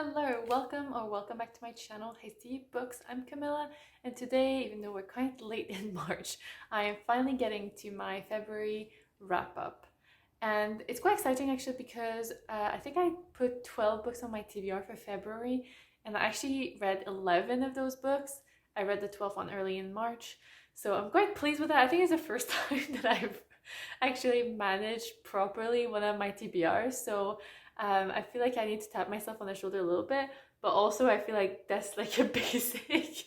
Hello, welcome back to my channel, Hasty Books. I'm Camila, and today, even though we're kind of late in March, I am finally getting to my February wrap-up. And it's quite exciting actually because I think I put 12 books on my TBR for February, and I actually read 11 of those books. I read the 12th one early in March, so I'm quite pleased with that. I think it's the first time that I've actually managed properly one of my TBRs, so I feel like I need to tap myself on the shoulder a little bit, but also I feel like that's like a basic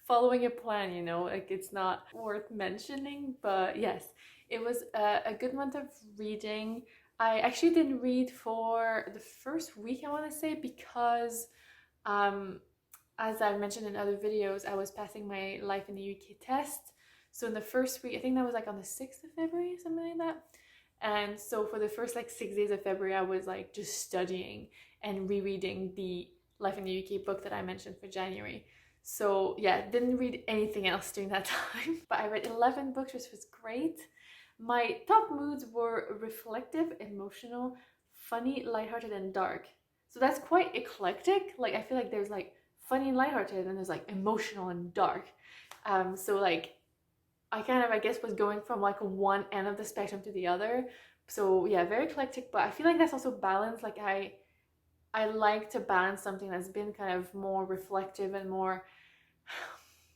following a plan, you know, like it's not worth mentioning, but yes, it was a good month of reading. I actually didn't read for the first week, I want to say, because as I've mentioned in other videos, I was passing my Life in the UK test. So in the first week, I think that was like on the 6th of February, something like that. And so for the first like 6 days of February, I was like just studying and rereading the Life in the UK book that I mentioned for January. So yeah, didn't read anything else during that time. But I read 11 books, which was great. My top moods were reflective, emotional, funny, lighthearted, and dark. So that's quite eclectic. Like I feel like there's like funny and lighthearted, and there's like emotional and dark. So like I kind of, I guess, was going from like one end of the spectrum to the other. So yeah, very eclectic, but I feel like that's also balanced. Like I like to balance something that's been kind of more reflective and more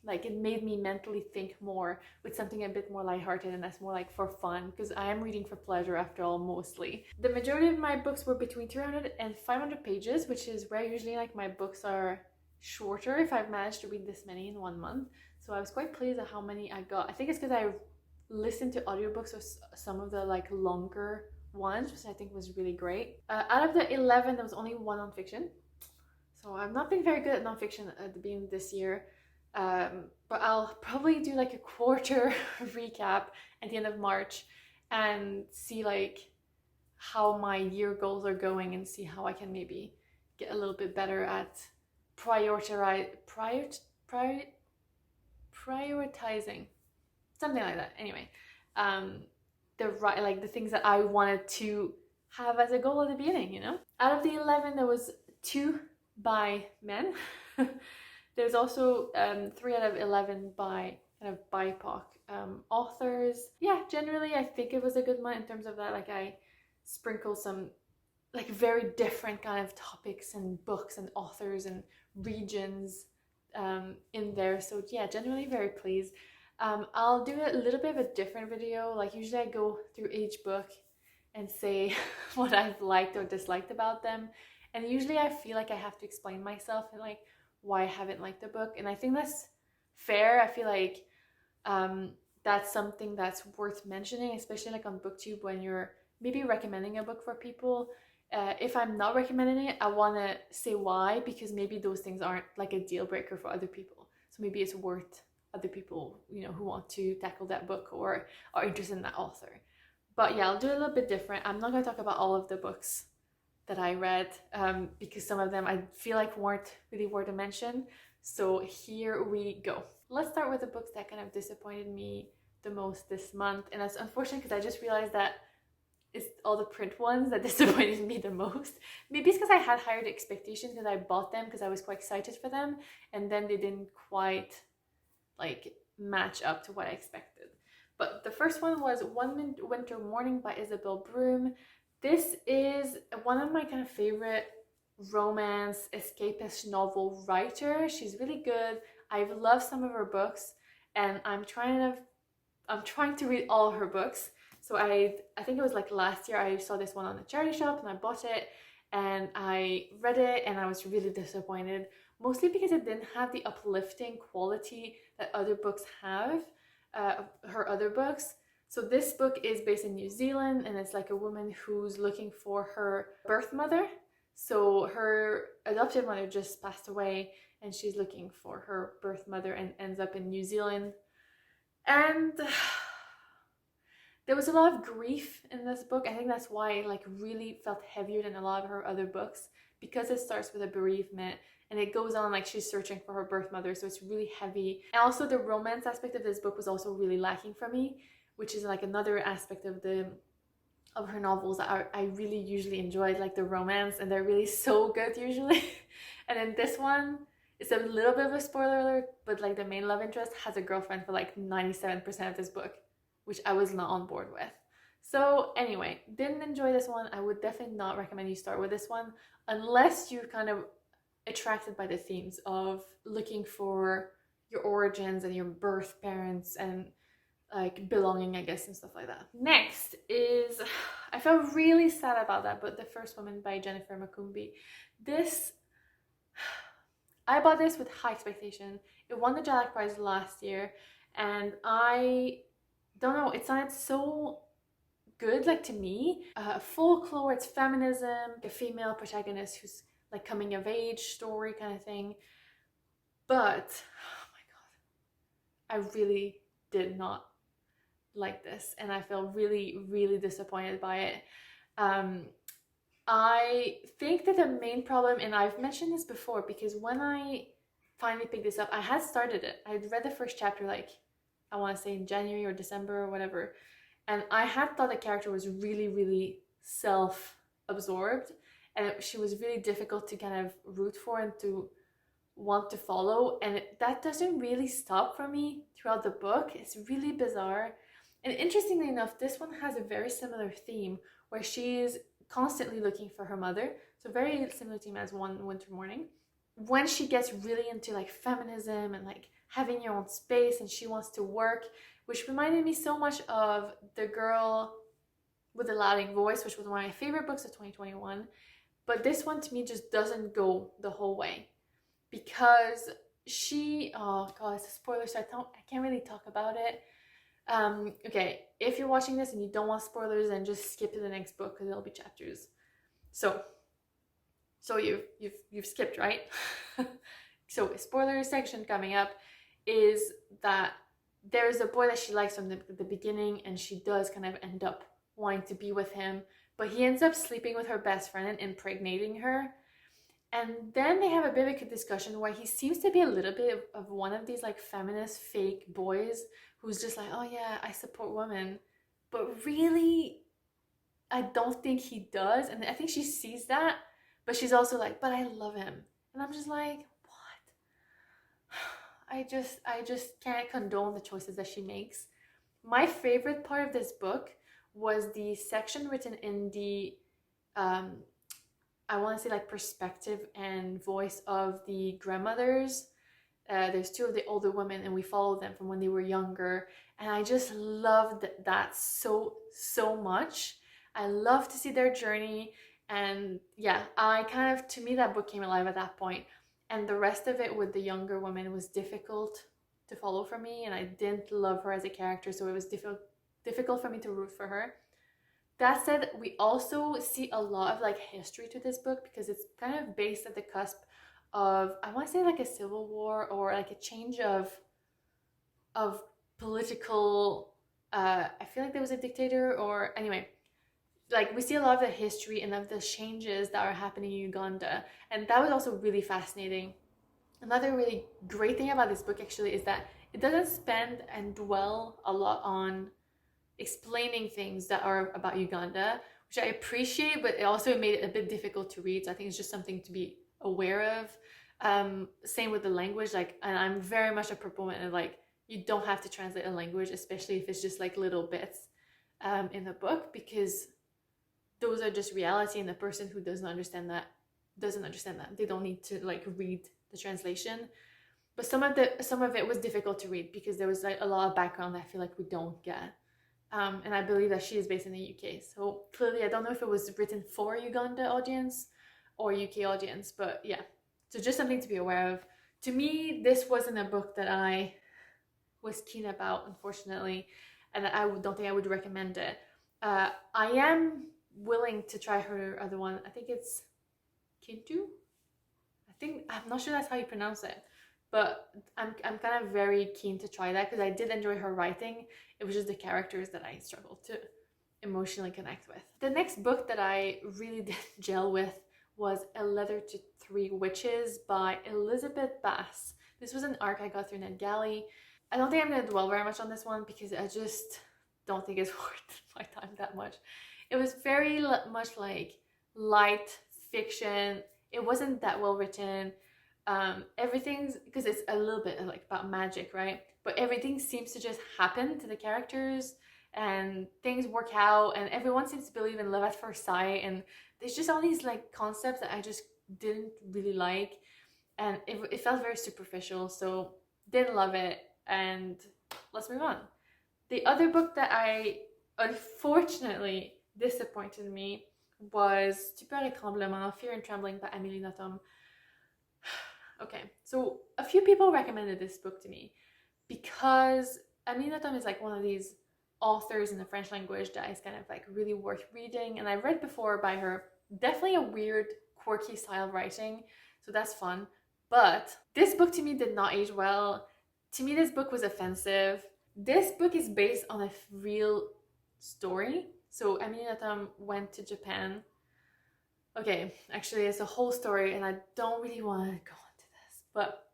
like it made me mentally think more with something a bit more lighthearted and that's more like for fun, because I am reading for pleasure after all, mostly. The majority of my books were between 300 and 500 pages, which is where usually like my books are shorter if I've managed to read this many in 1 month. So I was quite pleased at how many I got. I think it's because I listened to audiobooks of some of the like longer ones, which I think was really great. Out of the 11, there was only one nonfiction. So I've not been very good at nonfiction at the beginning of this year. But I'll probably do like a quarter recap at the end of March and see like how my year goals are going and see how I can maybe get a little bit better at prioritizing, something like that. Anyway, the right, like the things that I wanted to have as a goal at the beginning, you know. Out of the 11, there was 2 by men. There's also 3 out of 11 by kind of BIPOC authors. Yeah, generally I think it was a good month in terms of that. Like I sprinkled some like very different kind of topics and books and authors and regions in there. So yeah, generally very pleased. I'll do a little bit of a different video. Like usually I go through each book and say what I've liked or disliked about them. And usually I feel like I have to explain myself and like why I haven't liked the book. And I think that's fair. I feel like that's something that's worth mentioning, especially like on BookTube when you're maybe recommending a book for people. If I'm not recommending it, I want to say why, because maybe those things aren't like a deal breaker for other people. So maybe it's worth other people, you know, who want to tackle that book or are interested in that author. But yeah, I'll do it a little bit different. I'm not going to talk about all of the books that I read because some of them I feel like weren't really worth a mention. So here we go. Let's start with the books that kind of disappointed me the most this month. And that's unfortunate because I just realized that it's all the print ones that disappointed me the most. Maybe it's because I had higher expectations because I bought them because I was quite excited for them, and then they didn't quite like match up to what I expected. But the first one was One Winter Morning by Isabelle Broom. This is one of my kind of favorite romance escapist novel writer. She's really good. I've loved some of her books, and I'm trying to read all her books. So I think it was like last year I saw this one on the charity shop and I bought it and I read it and I was really disappointed, mostly because it didn't have the uplifting quality that other books have, her other books. So this book is based in New Zealand and it's like a woman who's looking for her birth mother. So her adoptive mother just passed away and she's looking for her birth mother and ends up in New Zealand. And there was a lot of grief in this book. I think that's why it like really felt heavier than a lot of her other books, because it starts with a bereavement and it goes on like she's searching for her birth mother, so it's really heavy. And also the romance aspect of this book was also really lacking for me, which is like another aspect of the of her novels that I really usually enjoy, like the romance, and they're really so good usually. And then this one, it's a little bit of a spoiler alert, but like the main love interest has a girlfriend for like 97% of this book, which I was not on board with. So anyway, didn't enjoy this one. I would definitely not recommend you start with this one unless you're kind of attracted by the themes of looking for your origins and your birth parents and like belonging, I guess, and stuff like that. Next is, I felt really sad about that, but The First Woman by Jennifer Makumbi. This, I bought this with high expectation. It won the Jalak Prize last year, and I don't know, it sounded so good, like to me. Folklore, it's feminism, a female protagonist who's like coming of age story kind of thing. But, oh my god, I really did not like this, and I feel really, really disappointed by it. I think that the main problem, and I've mentioned this before, because when I finally picked this up, I had started it. I had read the first chapter, like, I want to say in January or December or whatever, and I had thought the character was really, really self-absorbed, and she was really difficult to kind of root for and to want to follow, and that doesn't really stop for me throughout the book. It's really bizarre. And interestingly enough, this one has a very similar theme where she is constantly looking for her mother. So very similar theme as One Winter Morning. When she gets really into like feminism and like having your own space, and she wants to work, which reminded me so much of The Girl with the Louding Voice, which was one of my favorite books of 2021. But this one to me just doesn't go the whole way, because she, oh god, it's a spoiler, so I can't really talk about it. Okay, if you're watching this and you don't want spoilers, then just skip to the next book because there'll be chapters. So you've skipped, right? So a spoiler section coming up is that there's a boy that she likes from the beginning, and she does kind of end up wanting to be with him, but he ends up sleeping with her best friend and impregnating her. And then they have a bit of a discussion where he seems to be a little bit of one of these like feminist fake boys who's just like, oh yeah, I support women. But really, I don't think he does. And I think she sees that, but she's also like, but I love him. And I'm just like, what? I just can't condone the choices that she makes. My favorite part of this book was the section written in the I want to say like perspective and voice of the grandmothers. There's two of the older women, and we follow them from when they were younger, and I just loved that so much. I love to see their journey, and yeah, I kind of, to me, that book came alive at that point, and the rest of it with the younger women was difficult to follow for me, and I didn't love her as a character, so it was difficult for me to root for her. That said, we also see a lot of like history to this book, because it's kind of based at the cusp of, I want to say like a civil war, or like a change of political, I feel like there was a dictator, or anyway, like we see a lot of the history and of the changes that are happening in Uganda, and that was also really fascinating. Another really great thing about this book actually is that it doesn't spend and dwell a lot on explaining things that are about Uganda, which I appreciate, but it also made it a bit difficult to read. So I think it's just something to be aware of. Same with the language, like, and I'm very much a proponent of like, you don't have to translate a language, especially if it's just like little bits in the book, because those are just reality, and the person who doesn't understand that. They don't need to like read the translation. But some of it was difficult to read because there was like a lot of background that I feel like we don't get. And I believe that she is based in the UK. So clearly, I don't know if it was written for Uganda audience or UK audience, but yeah. So just something to be aware of. To me, this wasn't a book that I was keen about, unfortunately, and I don't think I would recommend it. I am willing to try her other one. I think it's Kintu. I'm not sure that's how you pronounce it. But I'm kind of very keen to try that, because I did enjoy her writing. It was just the characters that I struggled to emotionally connect with. The next book that I really did gel with was A Letter to Three Witches by Elizabeth Bass. This was an arc I got through NetGalley. I don't think I'm going to dwell very much on this one, because I just don't think it's worth my time that much. It was very much like light fiction. It wasn't that well written. Everything's, because it's a little bit like about magic, right? But everything seems to just happen to the characters, and things work out, and everyone seems to believe in love at first sight, and there's just all these like concepts that I just didn't really like, and it felt very superficial, so didn't love it. And let's move on. The other book that I unfortunately disappointed me was Stupeur et tremblement, Fear and Trembling by Amélie Nothomb. Okay, so a few people recommended this book to me because Amélie Nothomb is like one of these authors in the French language that is kind of like really worth reading, and I've read before by her. Definitely a weird, quirky style of writing, so that's fun. But this book to me did not age well. To me, this book was offensive. This book is based on a real story. So Amélie Nothomb went to Japan. Okay, actually it's a whole story and I don't really want to go into this, but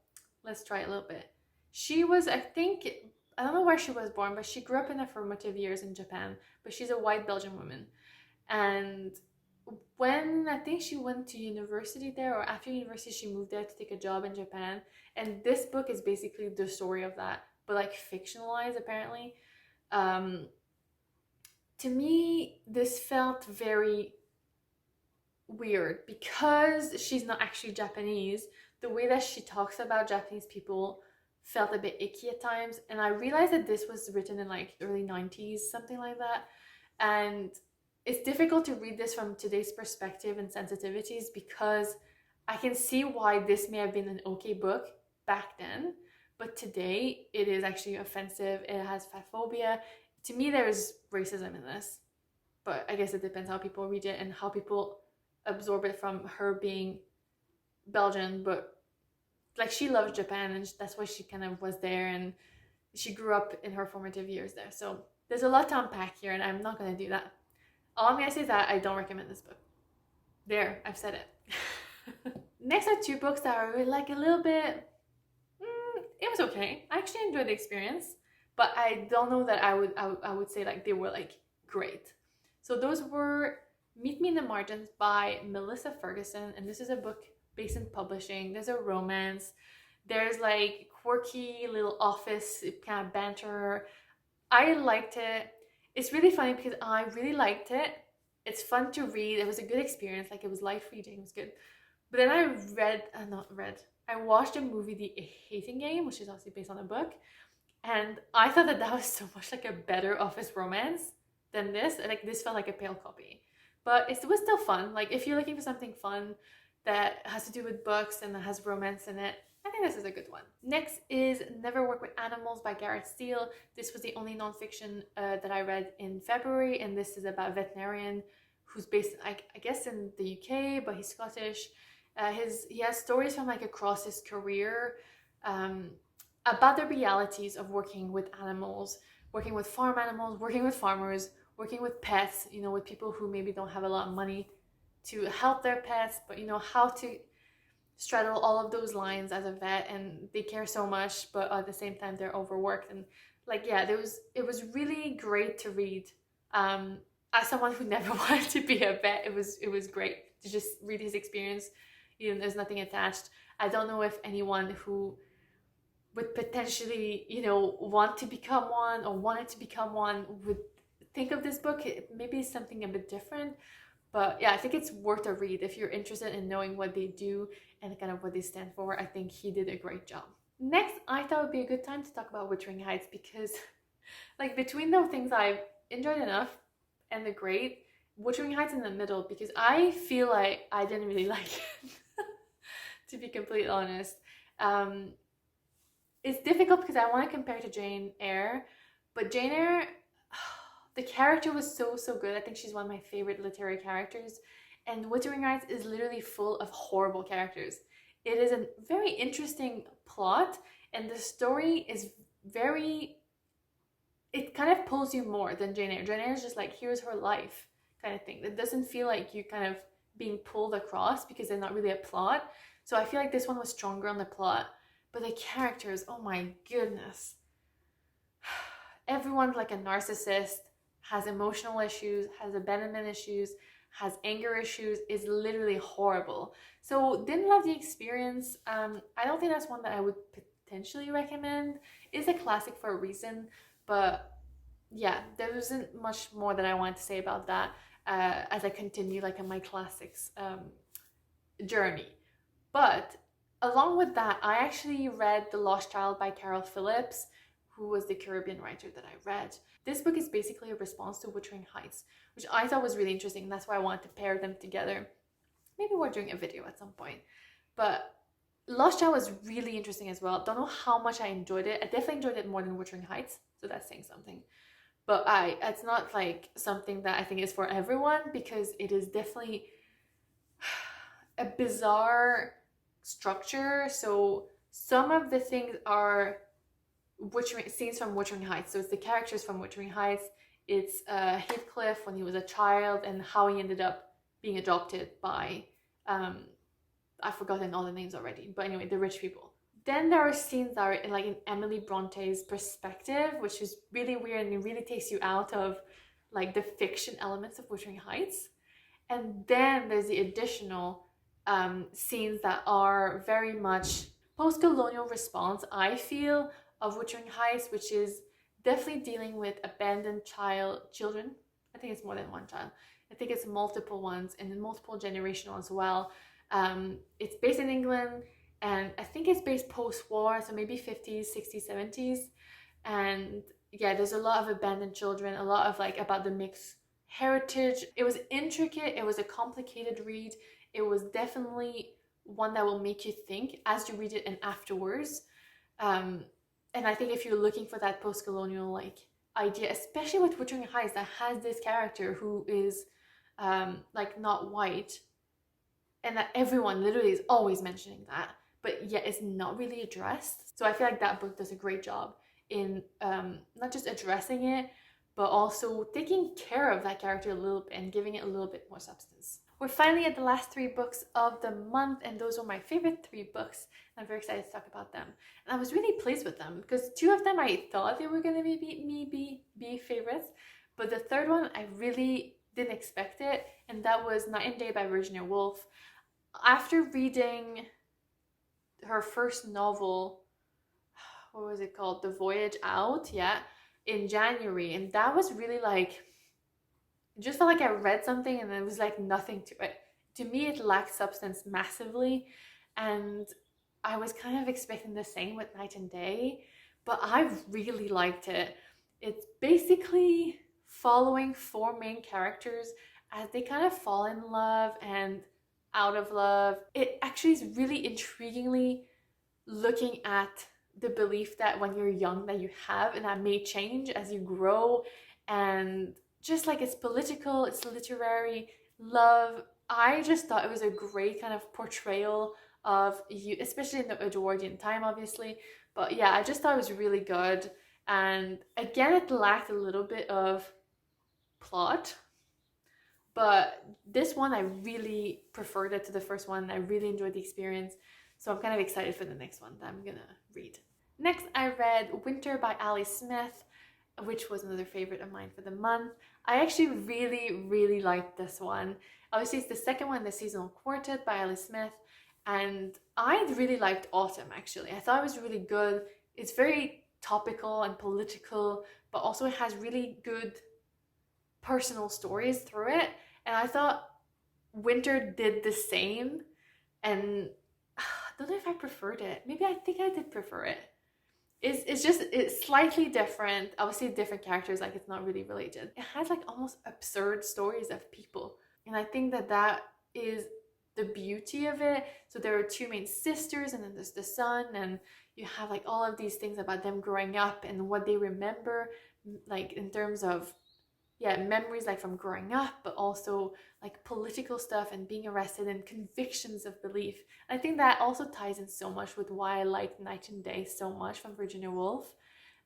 let's try a little bit. She was, I don't know where she was born, but she grew up in her formative years in Japan, but she's a white Belgian woman. And when I think she went to university there, or after university she moved there to take a job in Japan, and this book is basically the story of that, but like fictionalized apparently. To me this felt very weird because she's not actually Japanese. The way that she talks about Japanese people felt a bit icky at times, and I realized that this was written in like early 90s, something like that, and it's difficult to read this from today's perspective and sensitivities because I can see why this may have been an okay book back then, but today it is actually offensive. It has fatphobia. To me, there's racism in this, but I guess it depends how people read it and how people absorb it from her being Belgian. But like, she loves Japan and that's why she kind of was there, and she grew up in her formative years there. So there's a lot to unpack here, and I'm not going to do that. All I'm going to say is that I don't recommend this book. There, I've said it. Next are two books that are like a little bit, it was okay. I actually enjoyed the experience, but I don't know that I would say like they were like great. So those were Meet Me in the Margins by Melissa Ferguson, and this is a book based in publishing. There's a romance. There's like quirky little office kind of banter. I liked it. It's really funny because I really liked it. It's fun to read. It was a good experience. Like, it was light reading. It was good. But then I watched a movie, The Hating Game, which is also based on a book. And I thought that was so much like a better office romance than this. Like, this felt like a pale copy. But it was still fun. Like, if you're looking for something fun that has to do with books and that has romance in it, I think this is a good one. Next is Never Work with Animals by Gareth Steele. This was the only nonfiction that I read in February, and this is about a veterinarian who's based, I guess, in the UK, but he's Scottish. He has stories from like across his career about the realities of working with animals, working with farm animals, working with farmers, working with pets, you know, with people who maybe don't have a lot of money to help their pets, but you know, how to straddle all of those lines as a vet, and they care so much, but at the same time they're overworked. And like, yeah, it was really great to read. As someone who never wanted to be a vet, it was great to just read his experience. You know, there's nothing attached. I don't know if anyone who would potentially, you know, want to become one or wanted to become one would think of this book. Maybe it's something a bit different. But yeah, I think it's worth a read if you're interested in knowing what they do and kind of what they stand for. I think he did a great job. Next, I thought it would be a good time to talk about Wuthering Heights because, like, between the things I've enjoyed enough and the great, Wuthering Heights in the middle, because I feel like I didn't really like it, to be completely honest. It's difficult because I want to compare it to Jane Eyre, but Jane Eyre, the character was so good. I think she's one of my favorite literary characters, and Wuthering Heights is literally full of horrible characters. It is a very interesting plot, and the story is it kind of pulls you more than Jane Eyre. Jane Eyre is just like, here's her life kind of thing. It doesn't feel like you kind of being pulled across because they're not really a plot. So I feel like this one was stronger on the plot, but the characters, oh my goodness. Everyone's like a narcissist, has emotional issues, has abandonment issues, has anger issues, is literally horrible. So didn't love the experience. I don't think that's one that I would potentially recommend. It's a classic for a reason, but yeah, there wasn't much more that I wanted to say about that as I continue like on my classics journey. But along with that, I actually read The Lost Child by Caryl Phillips, who was the Caribbean writer that I read. This book is basically a response to Wuthering Heights, which I thought was really interesting. And that's why I wanted to pair them together. Maybe we're doing a video at some point. But Lost Child was really interesting as well. Don't know how much I enjoyed it. I definitely enjoyed it more than Wuthering Heights, so that's saying something. But it's not like something that I think is for everyone, because it is definitely a bizarre structure. So some of the things are scenes from Wuthering Heights. So it's the characters from Wuthering Heights. It's Heathcliff when he was a child and how he ended up being adopted by I've forgotten all the names already, but anyway, the rich people. Then there are scenes that are in Emily Bronte's perspective, which is really weird, and it really takes you out of like the fiction elements of Wuthering Heights. And then there's the additional scenes that are very much post-colonial response, I feel, of Wuthering Heights, which is definitely dealing with abandoned children. I think it's more than one child. I think it's multiple ones and multiple generational as well. It's based in England, and I think it's based post-war, so maybe 50s, 60s, 70s. And yeah, there's a lot of abandoned children, a lot of like about the mixed heritage. It was intricate, it was a complicated read. It was definitely one that will make you think as you read it and afterwards. And I think if you're looking for that post-colonial like idea, especially with Wuthering Heights, that has this character who is like not white, and that everyone literally is always mentioning that, but yet it's not really addressed. So I feel like that book does a great job in not just addressing it, but also taking care of that character a little bit and giving it a little bit more substance. We're finally at the last 3 books of the month, and those were my favorite 3 books. I'm very excited to talk about them. And I was really pleased with them because 2 of them I thought they were going to be favorites, but the third one I really didn't expect it, and that was Night and Day by Virginia Woolf. After reading her first novel, what was it called? The Voyage Out, yeah, in January, and that was really like, it just felt like I read something and there was like nothing to it. To me, it lacked substance massively, and I was kind of expecting the same with Night and Day, but I really liked it. It's basically following 4 main characters as they kind of fall in love and out of love. It actually is really intriguingly looking at the belief that when you're young that you have, and that may change as you grow, and just like it's political, it's literary, love. I just thought it was a great kind of portrayal of you, especially in the Edwardian time, obviously. But yeah, I just thought it was really good. And again, it lacked a little bit of plot, but this one I really preferred it to the first one. I really enjoyed the experience, so I'm kind of excited for the next one that I'm gonna read. Next, I read Winter by Ali Smith, which was another favorite of mine for the month. I actually really liked this one. Obviously, it's the second one in the seasonal quartet by Ali Smith, and I really liked Autumn, actually. I thought it was really good. It's very topical and political, but also it has really good personal stories through it, and I thought Winter did the same, and I don't know if I preferred it. Maybe I think I did prefer it. It's slightly different, obviously different characters, like it's not really related. It has like almost absurd stories of people, and I think that is the beauty of it. So there are 2 main sisters, and then there's the son, and you have like all of these things about them growing up and what they remember, like in terms of memories like from growing up, but also like political stuff and being arrested and convictions of belief. I think that also ties in so much with why I liked Night and Day so much from Virginia Woolf.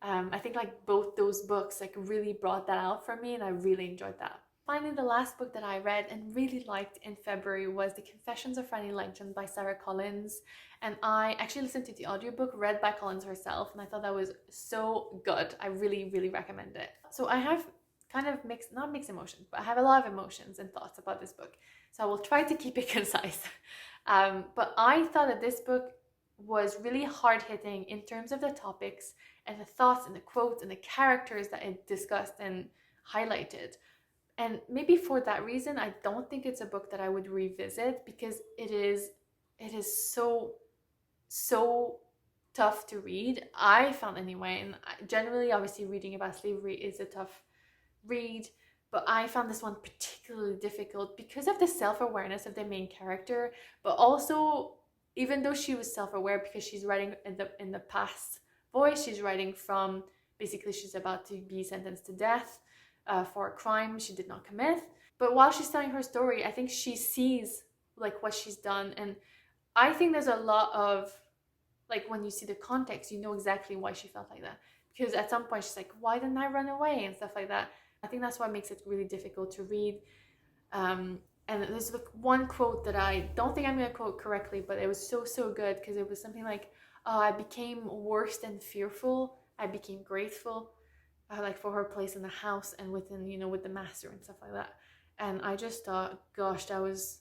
I think like both those books like really brought that out for me, and I really enjoyed that. Finally, the last book that I read and really liked in February was The Confessions of Frannie Langton by Sarah Collins, and I actually listened to the audiobook read by Collins herself, and I thought that was so good. I really recommend it. So I have kind of not mixed emotions, but I have a lot of emotions and thoughts about this book. So I will try to keep it concise. But I thought that this book was really hard-hitting in terms of the topics and the thoughts and the quotes and the characters that it discussed and highlighted. And maybe for that reason, I don't think it's a book that I would revisit, because it is so tough to read. I found anyway, and generally, obviously, reading about slavery is a tough read, but I found this one particularly difficult because of the self-awareness of the main character, but also, even though she was self-aware, because she's writing in the past voice, she's writing from, basically she's about to be sentenced to death for a crime she did not commit. But while she's telling her story, I think she sees like what she's done, and I think there's a lot of, like, when you see the context, you know exactly why she felt like that, because at some point she's like, why didn't I run away and stuff like that. I think that's what makes it really difficult to read. And there's one quote that I don't think I'm going to quote correctly, but it was so good, because it was something like, oh, I became worse than fearful, I became grateful, like for her place in the house and within, you know, with the master and stuff like that. And I just thought, gosh, that was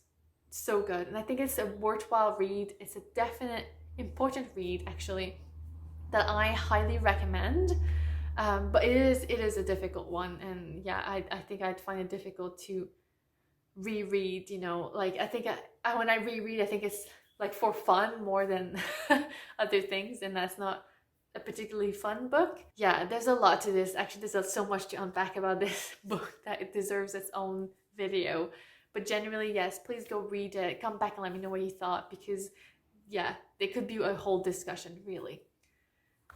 so good. And I think it's a worthwhile read. It's a definite important read, actually, that I highly recommend. But it is a difficult one, and yeah, I think I'd find it difficult to reread, you know, like I think when I reread, I think it's like for fun more than other things, and that's not a particularly fun book. Yeah, there's a lot to this. Actually, there's so much to unpack about this book that it deserves its own video. But generally, yes, please go read it, come back and let me know what you thought, because yeah, there could be a whole discussion, really.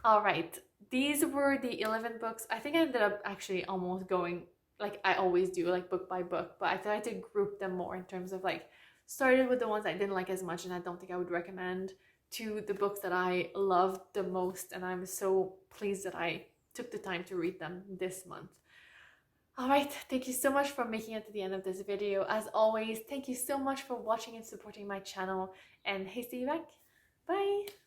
All right, these were the 11 books. I think I ended up actually almost going, like I always do, like book by book, but I tried to group them more in terms of, like, started with the ones I didn't like as much and I don't think I would recommend, to the books that I loved the most, and I'm so pleased that I took the time to read them this month. All right, thank you so much for making it to the end of this video. As always, thank you so much for watching and supporting my channel, and hey, see you back. Bye!